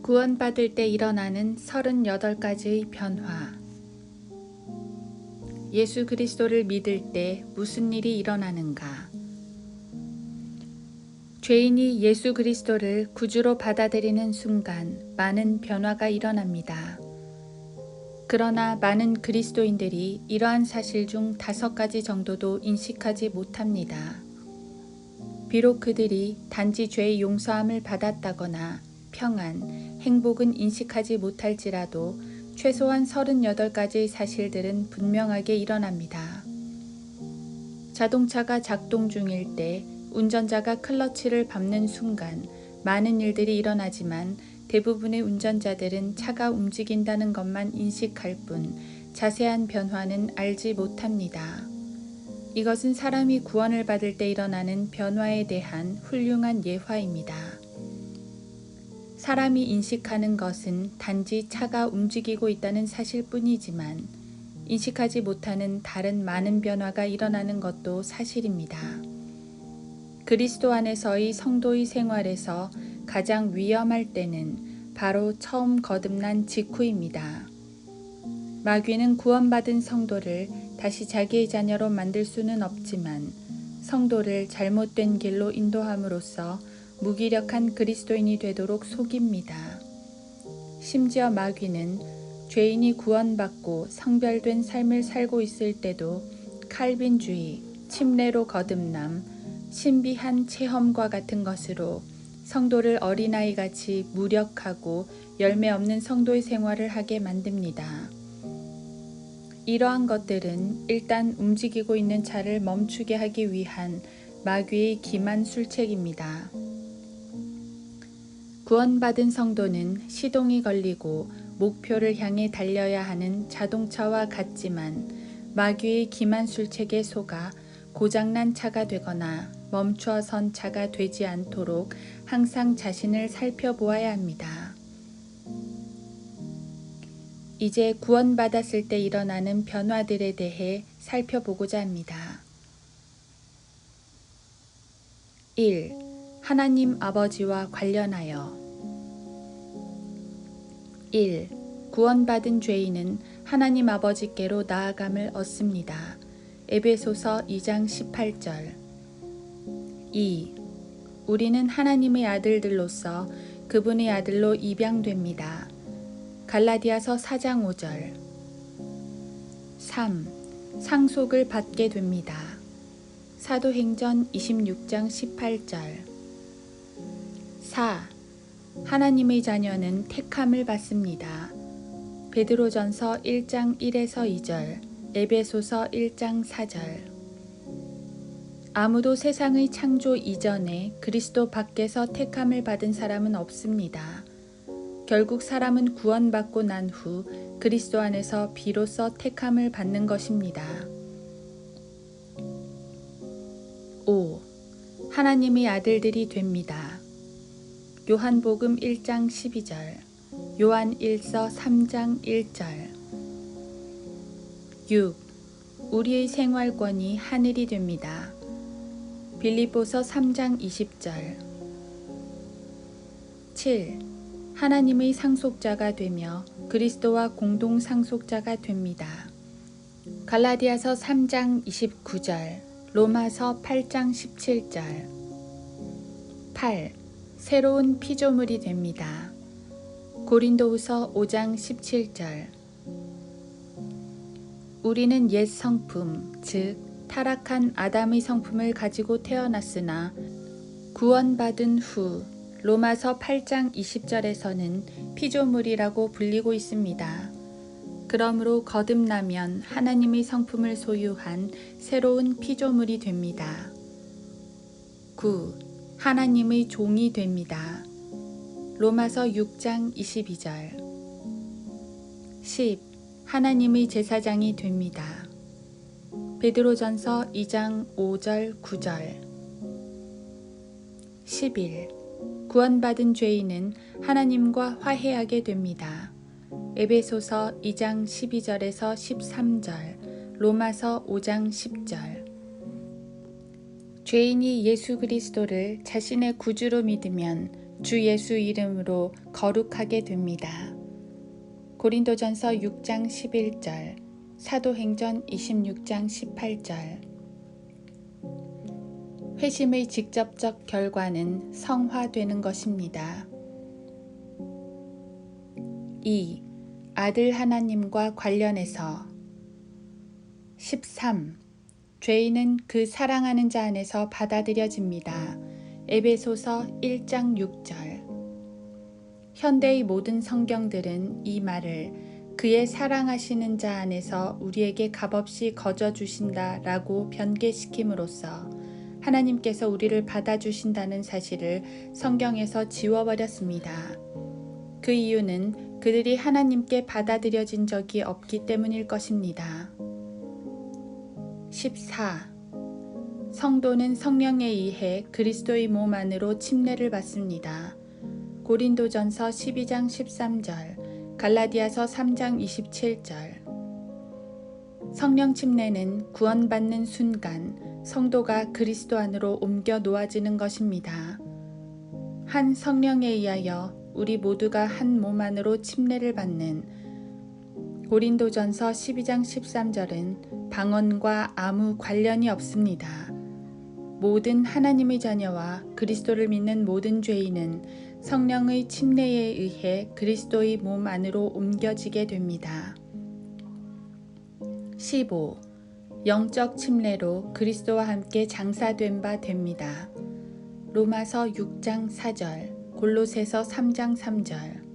구원받을 때 일어나는 38가지의 변화. 예수 그리스도를 믿을 때 무슨 일이 일어나는가? 죄인이 예수 그리스도를 구주로 받아들이는 순간 많은 변화가 일어납니다. 그러나 많은 그리스도인들이 이러한 사실 중 5가지 정도도 인식하지 못합니다. 비록 그들이 단지 죄의 용서함을 받았다거나 평안, 행복은 인식하지 못할지라도 최소한 38가지의 사실들은 분명하게 일어납니다. 자동차가 작동 중일 때 운전자가 클러치를 밟는 순간 많은 일들이 일어나지만 대부분의 운전자들은 차가 움직인다는 것만 인식할 뿐 자세한 변화는 알지 못합니다. 이것은 사람이 구원을 받을 때 일어나는 변화에 대한 훌륭한 예화입니다. 사람이 인식하는 것은 단지 차가 움직이고 있다는 사실뿐이지만 인식하지 못하는 다른 많은 변화가 일어나는 것도 사실입니다. 그리스도 안에서의 성도의 생활에서 가장 위험할 때는 바로 처음 거듭난 직후입니다. 마귀는 구원받은 성도를 다시 자기의 자녀로 만들 수는 없지만 성도를 잘못된 길로 인도함으로써 무기력한 그리스도인이 되도록 속입니다. 심지어 마귀는 죄인이 구원받고 성별된 삶을 살고 있을 때도 칼빈주의, 침례로 거듭남, 신비한 체험과 같은 것으로 성도를 어린아이같이 무력하고 열매 없는 성도의 생활을 하게 만듭니다. 이러한 것들은 일단 움직이고 있는 차를 멈추게 하기 위한 마귀의 기만 술책입니다. 구원받은 성도는 시동이 걸리고 목표를 향해 달려야 하는 자동차와 같지만 마귀의 기만 술책에 속아 고장난 차가 되거나 멈추어 선 차가 되지 않도록 항상 자신을 살펴보아야 합니다. 이제 구원받았을 때 일어나는 변화들에 대해 살펴보고자 합니다. 1. 하나님 아버지와 관련하여 1. 구원받은 죄인은 하나님 아버지께로 나아감을 얻습니다. 에베소서 2장 18절 2. 우리는 하나님의 아들들로서 그분의 아들로 입양됩니다. 갈라디아서 4장 5절 3. 상속을 받게 됩니다. 사도행전 26장 18절 4. 하나님의 자녀는 택함을 받습니다. 베드로전서 1장 1에서 2절, 에베소서 1장 4절 아무도 세상의 창조 이전에 그리스도 밖에서 택함을 받은 사람은 없습니다. 결국 사람은 구원받고 난 후 그리스도 안에서 비로소 택함을 받는 것입니다. 5. 하나님의 아들들이 됩니다. 요한복음 1장 12절, 요한 1서 3장 1절 6. 우리의 생활권이 하늘이 됩니다. 빌립보서 3장 20절 7. 하나님의 상속자가 되며 그리스도와 공동 상속자가 됩니다. 갈라디아서 3장 29절, 로마서 8장 17절 8. 새로운 피조물이 됩니다. 고린도후서 5장 17절 우리는 옛 성품, 즉 타락한 아담의 성품을 가지고 태어났으나 구원받은 후 로마서 8장 20절에서는 피조물이라고 불리고 있습니다. 그러므로 거듭나면 하나님의 성품을 소유한 새로운 피조물이 됩니다. 9. 하나님의 종이 됩니다. 로마서 6장 22절 10. 하나님의 제사장이 됩니다. 베드로전서 2장 5절 9절 11. 구원받은 죄인은 하나님과 화해하게 됩니다. 에베소서 2장 12절에서 13절, 로마서 5장 10절 죄인이 예수 그리스도를 자신의 구주로 믿으면 주 예수 이름으로 거룩하게 됩니다. 고린도전서 6장 11절, 사도행전 26장 18절. 회심의 직접적 결과는 성화되는 것입니다. 2. 아들 하나님과 관련해서 13. 죄인은 그 사랑하는 자 안에서 받아들여집니다. 에베소서 1장 6절. 현대의 모든 성경들은 이 말을 그의 사랑하시는 자 안에서 우리에게 값없이 거저 주신다 라고 변개시킴으로써 하나님께서 우리를 받아주신다는 사실을 성경에서 지워버렸습니다. 그 이유는 그들이 하나님께 받아들여진 적이 없기 때문일 것입니다. 14. 성도는 성령에 의해 그리스도의 몸 안으로 침례를 받습니다. 고린도전서 12장 13절, 갈라디아서 3장 27절. 성령 침례는 구원받는 순간 성도가 그리스도 안으로 옮겨 놓아지는 것입니다. 한 성령에 의하여 우리 모두가 한 몸 안으로 침례를 받는 고린도전서 12장 13절은 방언과 아무 관련이 없습니다. 모든 하나님의 자녀와 그리스도를 믿는 모든 죄인은 성령의 침례에 의해 그리스도의 몸 안으로 옮겨지게 됩니다. 15. 영적 침례로 그리스도와 함께 장사된 바 됩니다. 로마서 6장 4절, 골로새서 3장 3절.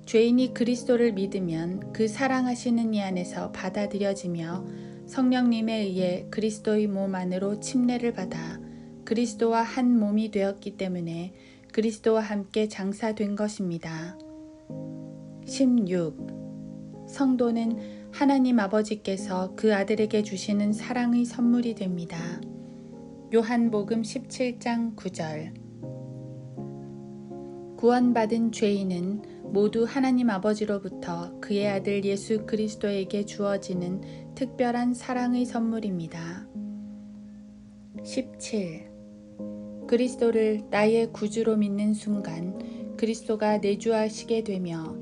죄인이 그리스도를 믿으면 그 사랑하시는 이 안에서 받아들여지며 성령님에 의해 그리스도의 몸 안으로 침례를 받아 그리스도와 한 몸이 되었기 때문에 그리스도와 함께 장사된 것입니다. 16. 성도는 하나님 아버지께서 그 아들에게 주시는 사랑의 선물이 됩니다. 요한복음 17장 9절. 구원받은 죄인은 모두 하나님 아버지로부터 그의 아들 예수 그리스도에게 주어지는 특별한 사랑의 선물입니다. 17. 그리스도를 나의 구주로 믿는 순간 그리스도가 내주하시게 되며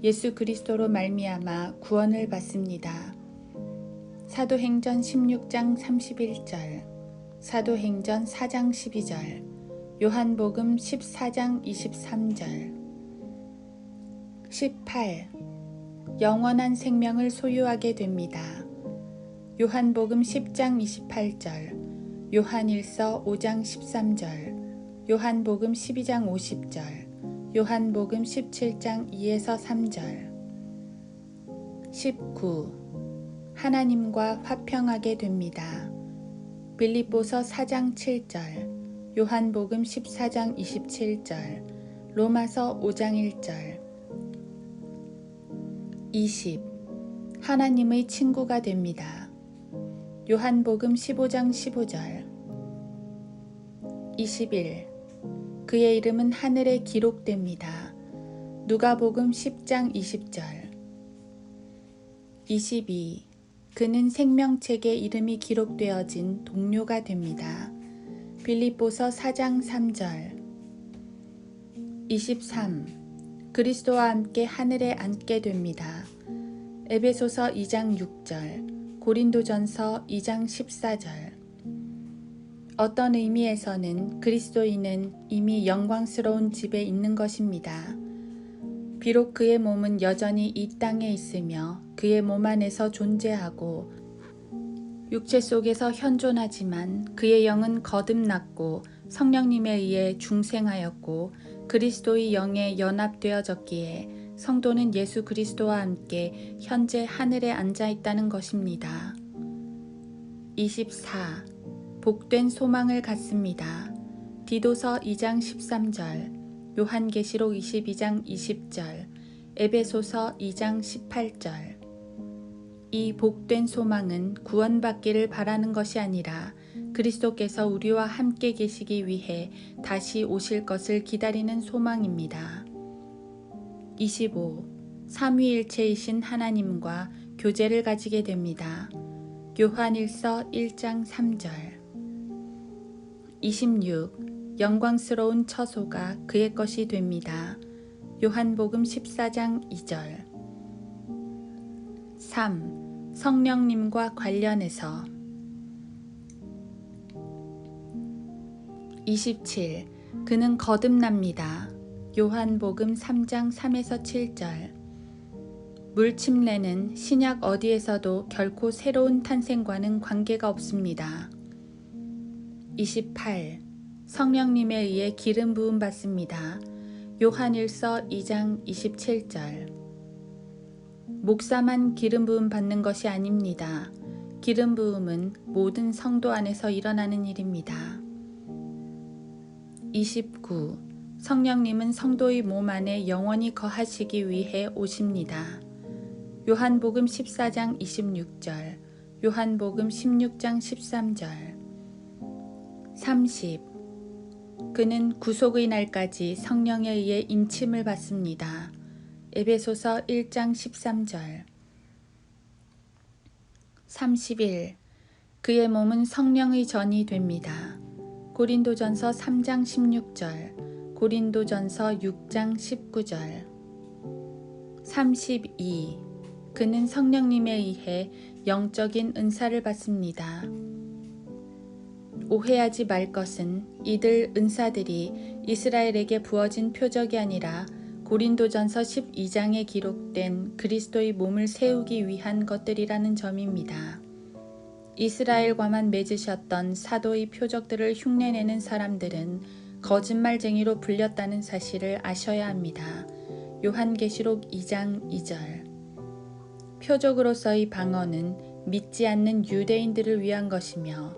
예수 그리스도로 말미암아 구원을 받습니다. 사도행전 16장 31절, 사도행전 4장 12절, 요한복음 14장 23절. 18. 영원한 생명을 소유하게 됩니다. 요한복음 10장 28절, 요한일서 5장 13절, 요한복음 12장 50절, 요한복음 17장 2에서 3절. 19. 하나님과 화평하게 됩니다. 빌립보서 4장 7절, 요한복음 14장 27절, 로마서 5장 1절. 20. 하나님의 친구가 됩니다. 요한복음 15장 15절. 21. 그의 이름은 하늘에 기록됩니다. 누가복음 10장 20절. 22. 그는 생명책에 이름이 기록되어진 동료가 됩니다. 빌립보서 4장 3절. 23. 그리스도와 함께 하늘에 앉게 됩니다. 에베소서 2장 6절, 고린도전서 2장 14절. 어떤 의미에서는 그리스도인은 이미 영광스러운 집에 있는 것입니다. 비록 그의 몸은 여전히 이 땅에 있으며 그의 몸 안에서 존재하고 육체 속에서 현존하지만 그의 영은 거듭났고 성령님에 의해 중생하였고 그리스도의 영에 연합되어졌기에 성도는 예수 그리스도와 함께 현재 하늘에 앉아 있다는 것입니다. 24. 복된 소망을 갖습니다. 디도서 2장 13절, 요한계시록 22장 20절, 에베소서 2장 18절. 이 복된 소망은 구원받기를 바라는 것이 아니라 그리스도께서 우리와 함께 계시기 위해 다시 오실 것을 기다리는 소망입니다. 25. 삼위일체이신 하나님과 교제를 가지게 됩니다. 요한일서 1장 3절. 26. 영광스러운 처소가 그의 것이 됩니다. 요한복음 14장 2절. 3. 성령님과 관련해서 27. 그는 거듭납니다. 요한복음 3장 3에서 7절. 물침례는 신약 어디에서도 결코 새로운 탄생과는 관계가 없습니다. 28. 성령님에 의해 기름 부음 받습니다. 요한일서 2장 27절. 목사만 기름 부음 받는 것이 아닙니다. 기름 부음은 모든 성도 안에서 일어나는 일입니다. 29. 성령님은 성도의 몸 안에 영원히 거하시기 위해 오십니다. 요한복음 14장 26절, 요한복음 16장 13절. 30. 그는 구속의 날까지 성령에 의해 임침을 받습니다. 에베소서 1장 13절. 31. 그의 몸은 성령의 전이 됩니다. 고린도전서 3장 16절, 고린도전서 6장 19절. 32. 그는 성령님에 의해 영적인 은사를 받습니다. 오해하지 말 것은 이들 은사들이 이스라엘에게 부어진 표적이 아니라 고린도전서 12장에 기록된 그리스도의 몸을 세우기 위한 것들이라는 점입니다. 이스라엘과만 맺으셨던 사도의 표적들을 흉내내는 사람들은 거짓말쟁이로 불렸다는 사실을 아셔야 합니다. 요한계시록 2장 2절. 표적으로서의 방언은 믿지 않는 유대인들을 위한 것이며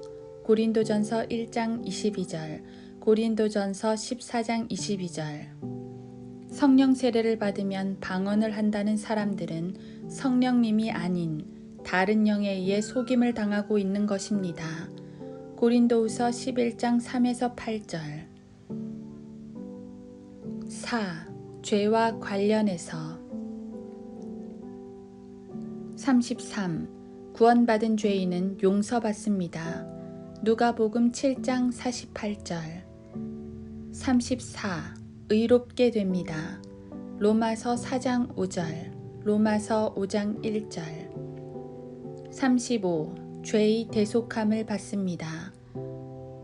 고린도전서 1장 22절, 고린도전서 14장 22절. 성령 세례를 받으면 방언을 한다는 사람들은 성령님이 아닌 다른 영에 의해 속임을 당하고 있는 것입니다. 고린도후서 11장 3에서 8절. 4. 죄와 관련해서 33. 구원받은 죄인은 용서받습니다. 누가복음 7장 48절. 34. 의롭게 됩니다. 로마서 4장 5절, 로마서 5장 1절. 35. 죄의 대속함을 받습니다.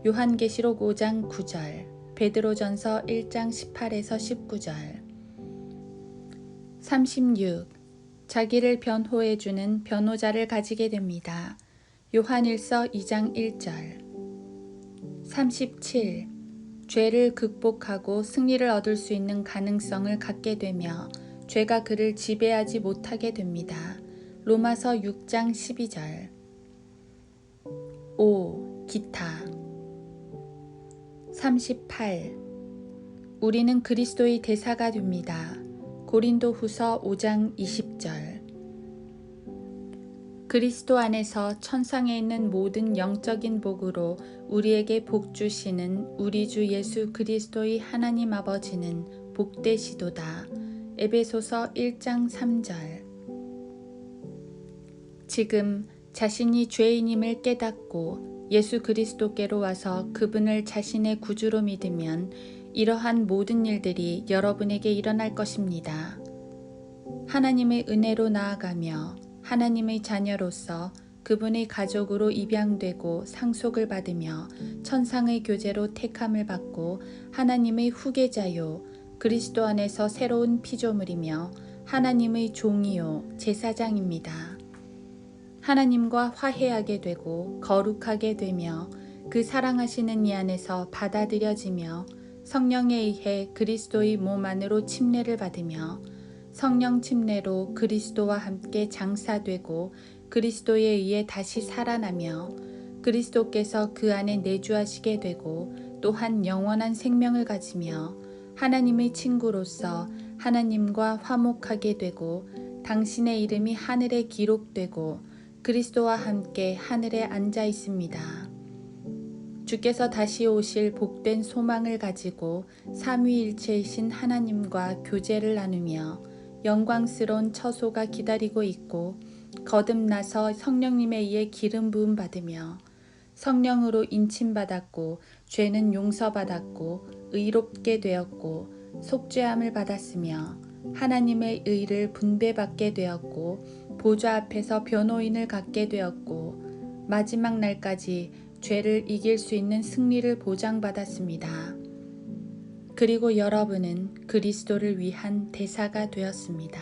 요한계시록 5장 9절, 베드로전서 1장 18에서 19절. 36. 자기를 변호해주는 변호자를 가지게 됩니다. 요한일서 2장 1절. 37. 죄를 극복하고 승리를 얻을 수 있는 가능성을 갖게 되며 죄가 그를 지배하지 못하게 됩니다. 로마서 6장 12절. 5. 기타. 38. 우리는 그리스도의 대사가 됩니다. 고린도후서 5장 20절. 그리스도 안에서 천상에 있는 모든 영적인 복으로 우리에게 복 주시는 우리 주 예수 그리스도의 하나님 아버지는 복되시도다. 에베소서 1장 3절. 지금 자신이 죄인임을 깨닫고 예수 그리스도께로 와서 그분을 자신의 구주로 믿으면 이러한 모든 일들이 여러분에게 일어날 것입니다. 하나님의 은혜로 나아가며 하나님의 자녀로서 그분의 가족으로 입양되고 상속을 받으며 천상의 교제로 택함을 받고 하나님의 후계자요 그리스도 안에서 새로운 피조물이며 하나님의 종이요 제사장입니다. 하나님과 화해하게 되고 거룩하게 되며 그 사랑하시는 이 안에서 받아들여지며 성령에 의해 그리스도의 몸 안으로 침례를 받으며 성령 침례로 그리스도와 함께 장사되고 그리스도에 의해 다시 살아나며 그리스도께서 그 안에 내주하시게 되고 또한 영원한 생명을 가지며 하나님의 친구로서 하나님과 화목하게 되고 당신의 이름이 하늘에 기록되고 그리스도와 함께 하늘에 앉아 있습니다. 주께서 다시 오실 복된 소망을 가지고 삼위일체이신 하나님과 교제를 나누며 영광스러운 처소가 기다리고 있고 거듭나서 성령님에 의해 기름 부음 받으며 성령으로 인침받았고 죄는 용서받았고 의롭게 되었고 속죄함을 받았으며 하나님의 의를 분배받게 되었고 보좌 앞에서 변호인을 갖게 되었고 마지막 날까지 죄를 이길 수 있는 승리를 보장받았습니다. 그리고 여러분은 그리스도를 위한 대사가 되었습니다.